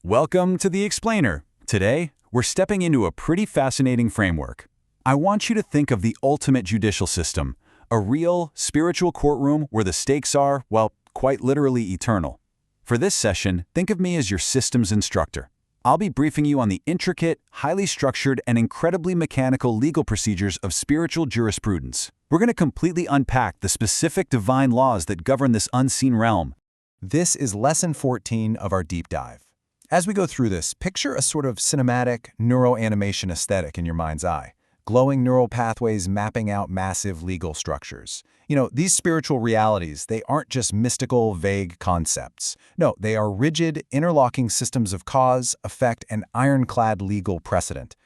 Welcome to The Explainer. Today, we're stepping into a pretty fascinating framework. I want you to think of the ultimate judicial system, a real, spiritual courtroom where the stakes are, well, quite literally eternal. For this session, think of me as your systems instructor. I'll be briefing you on the intricate, highly structured, and incredibly mechanical legal procedures of spiritual jurisprudence. We're going to completely unpack the specific divine laws that govern this unseen realm. This is Lesson 14 of our deep dive. As we go through this, picture a sort of cinematic neuroanimation aesthetic in your mind's eye. Glowing neural pathways mapping out massive legal structures. These spiritual realities, they aren't just mystical, vague concepts. No, they are rigid, interlocking systems of cause, effect, and ironclad legal precedent.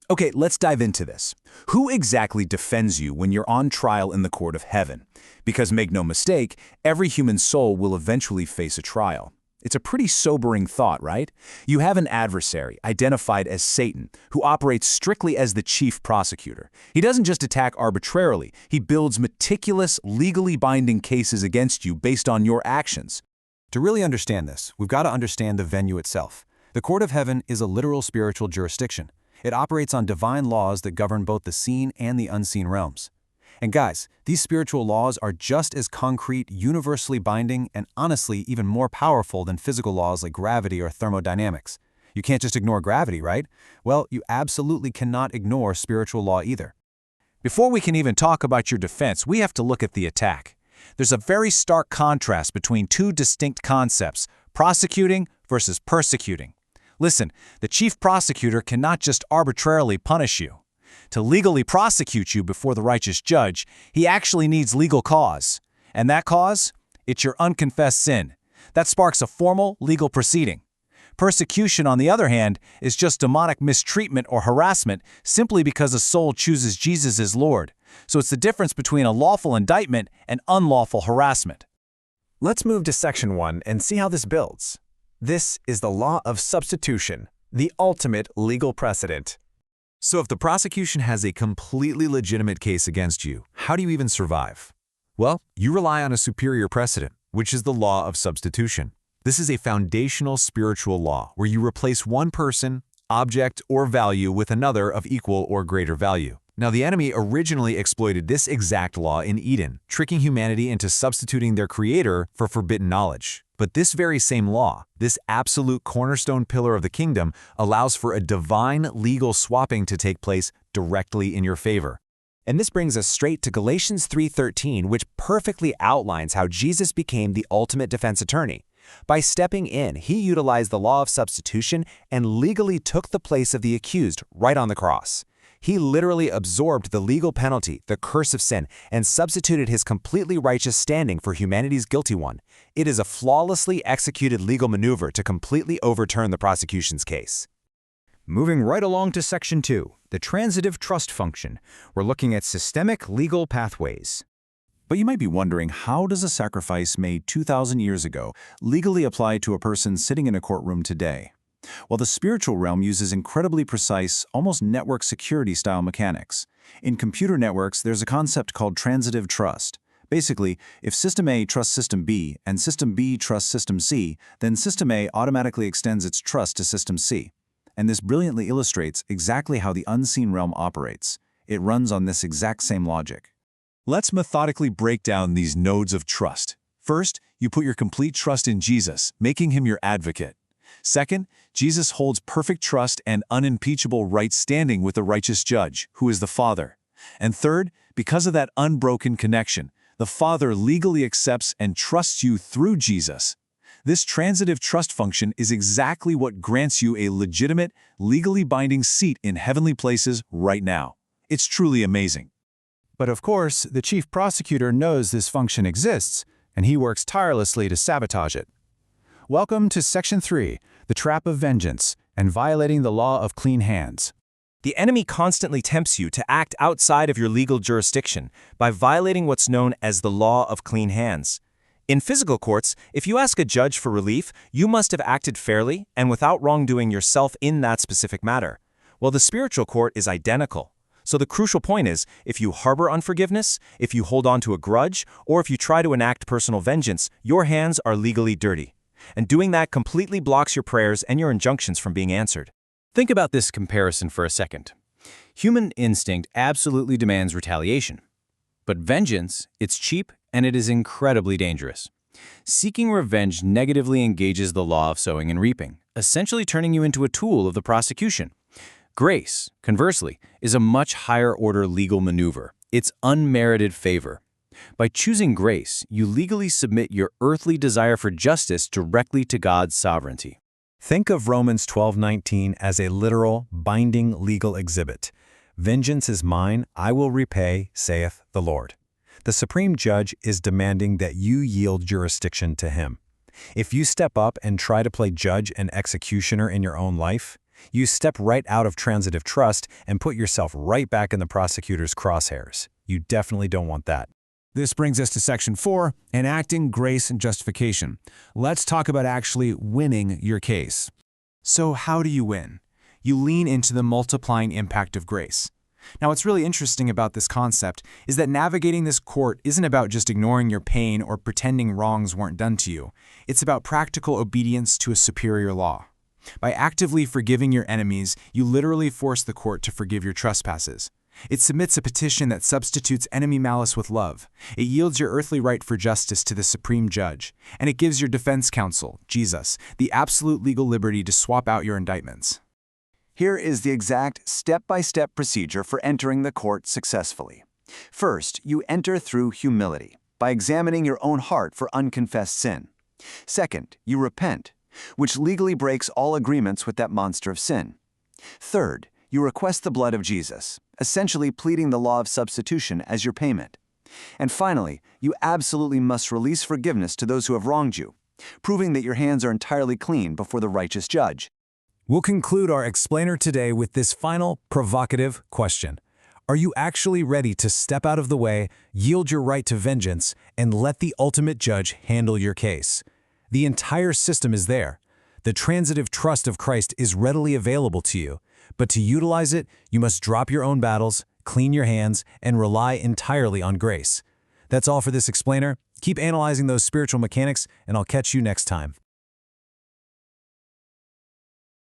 Okay, let's dive into this. Who exactly defends you when you're on trial in the court of heaven? Because make no mistake, every human soul will eventually face a trial. It's a pretty sobering thought, right? You have an adversary, identified as Satan, who operates strictly as the Chief Prosecutor. He doesn't just attack arbitrarily, he builds meticulous, legally binding cases against you based on your actions. To really understand this, we've got to understand the venue itself. The court of heaven is a literal spiritual jurisdiction. It operates on divine laws that govern both the seen and the unseen realms. And guys, these spiritual laws are just as concrete, universally binding, and honestly even more powerful than physical laws like gravity or thermodynamics. You can't just ignore gravity, right? Well, you absolutely cannot ignore spiritual law either. Before we can even talk about your defense, we have to look at the attack. There's a very stark contrast between two distinct concepts, prosecuting versus persecuting. Listen, the Chief Prosecutor cannot just arbitrarily punish you. To legally prosecute you before the righteous judge, he actually needs legal cause. And that cause? It's your unconfessed sin. That sparks a formal legal proceeding. Persecution, on the other hand, is just demonic mistreatment or harassment simply because a soul chooses Jesus as Lord. So it's the difference between a lawful indictment and unlawful harassment. Let's move to Section 1 and see how this builds. This is the Law of Substitution, the ultimate legal precedent. So if the prosecution has a completely legitimate case against you, how do you even survive? Well, you rely on a superior precedent, which is the Law of Substitution. This is a foundational spiritual law where you replace one person, object, or value with another of equal or greater value. Now, the enemy originally exploited this exact law in Eden, tricking humanity into substituting their creator for forbidden knowledge. But this very same law, this absolute cornerstone pillar of the kingdom, allows for a divine legal swapping to take place directly in your favor. And this brings us straight to Galatians 3:13, which perfectly outlines how Jesus became the ultimate defense attorney. By stepping in, he utilized the law of substitution and legally took the place of the accused right on the cross. He literally absorbed the legal penalty, the curse of sin, and substituted his completely righteous standing for humanity's guilty one. It is a flawlessly executed legal maneuver to completely overturn the prosecution's case. Moving right along to Section 2, the Transitive Trust Function. We're looking at systemic legal pathways. But you might be wondering, how does a sacrifice made 2,000 years ago legally apply to a person sitting in a courtroom today? Well, the spiritual realm uses incredibly precise, almost network security-style mechanics. In computer networks, there's a concept called transitive trust. Basically, if System A trusts System B and System B trusts System C, then System A automatically extends its trust to System C. And this brilliantly illustrates exactly how the unseen realm operates. It runs on this exact same logic. Let's methodically break down these nodes of trust. First, you put your complete trust in Jesus, making him your advocate. Second, Jesus holds perfect trust and unimpeachable right standing with the righteous judge, who is the Father. And third, because of that unbroken connection, the Father legally accepts and trusts you through Jesus. This transitive trust function is exactly what grants you a legitimate, legally binding seat in heavenly places right now. It's truly amazing. But of course, the Chief Prosecutor knows this function exists, and he works tirelessly to sabotage it. Welcome to Section 3, the Trap of Vengeance, and Violating the Law of Clean Hands. The enemy constantly tempts you to act outside of your legal jurisdiction by violating what's known as the law of clean hands. In physical courts, if you ask a judge for relief, you must have acted fairly and without wrongdoing yourself in that specific matter. Well, the spiritual court is identical. So the crucial point is, if you harbor unforgiveness, if you hold on to a grudge, or if you try to enact personal vengeance, your hands are legally dirty. and doing that completely blocks your prayers and your injunctions from being answered. Think about this comparison for a second. Human instinct absolutely demands retaliation. But vengeance, it's cheap and it is incredibly dangerous. Seeking revenge negatively engages the law of sowing and reaping, essentially turning you into a tool of the prosecution. Grace, conversely, is a much higher-order legal maneuver. It's unmerited favor. By choosing grace, you legally submit your earthly desire for justice directly to God's sovereignty. Think of Romans 12:19 as a literal, binding legal exhibit. Vengeance is mine, I will repay, saith the Lord. The Supreme Judge is demanding that you yield jurisdiction to him. If you step up and try to play judge and executioner in your own life, you step right out of transitive trust and put yourself right back in the prosecutor's crosshairs. You definitely don't want that. This brings us to Section 4, Enacting, Grace, and Justification. Let's talk about actually winning your case. So how do you win? You lean into the multiplying impact of grace. Now, what's really interesting about this concept is that navigating this court isn't about just ignoring your pain or pretending wrongs weren't done to you. It's about practical obedience to a superior law. By actively forgiving your enemies, you literally force the court to forgive your trespasses. It submits a petition that substitutes enemy malice with love. It yields your earthly right for justice to the Supreme Judge. And it gives your defense counsel, Jesus, the absolute legal liberty to swap out your indictments. Here is the exact step-by-step procedure for entering the court successfully. First, you enter through humility, by examining your own heart for unconfessed sin. Second, you repent, which legally breaks all agreements with that monster of sin. Third, you request the blood of Jesus, essentially pleading the law of substitution as your payment. And finally, you absolutely must release forgiveness to those who have wronged you, proving that your hands are entirely clean before the righteous judge. We'll conclude our explainer today with this final, provocative question. Are you actually ready to step out of the way, yield your right to vengeance, and let the ultimate judge handle your case? The entire system is there. The transitive trust of Christ is readily available to you, but to utilize it, you must drop your own battles, clean your hands, and rely entirely on grace. That's all for this explainer. Keep analyzing those spiritual mechanics, and I'll catch you next time.